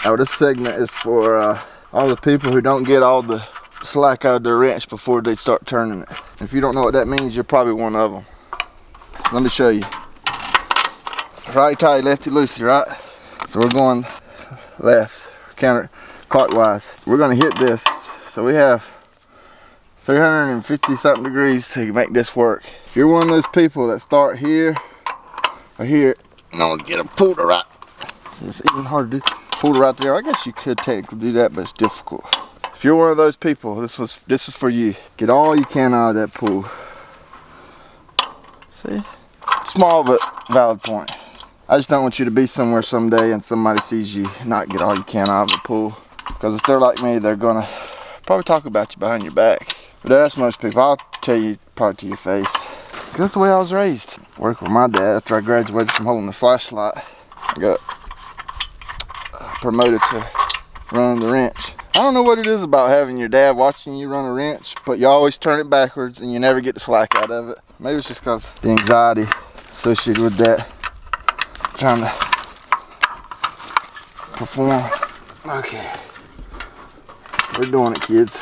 Now this segment is for all the people who don't get all the slack out of their wrench before they start turning it. If you don't know what that means, you're probably one of them. So let me show you. Righty tighty, lefty loosey, right? So we're going left, counter clockwise. We're gonna hit this. So we have 350 something degrees to make this work. If you're one of those people that start here or here, and I'm gonna get them pulled right. It's even hard to do. Pulled right there. I guess you could technically do that, but it's difficult. If you're one of those people, this is for you. Get all you can out of that pull. See? Small but valid point. I just don't want you to be somewhere someday and somebody sees you not get all you can out of the pull. Because if they're like me, they're gonna probably talk about you behind your back. But that's most people. I'll tell you probably to your face. That's the way I was raised. Worked with my dad after I graduated from holding the flashlight. I got promoted to running the wrench. I don't know what it is about having your dad watching you run a wrench, but you always turn it backwards and you never get the slack out of it. Maybe it's just because the anxiety associated with that. Trying to perform. Okay. We're doing it, kids.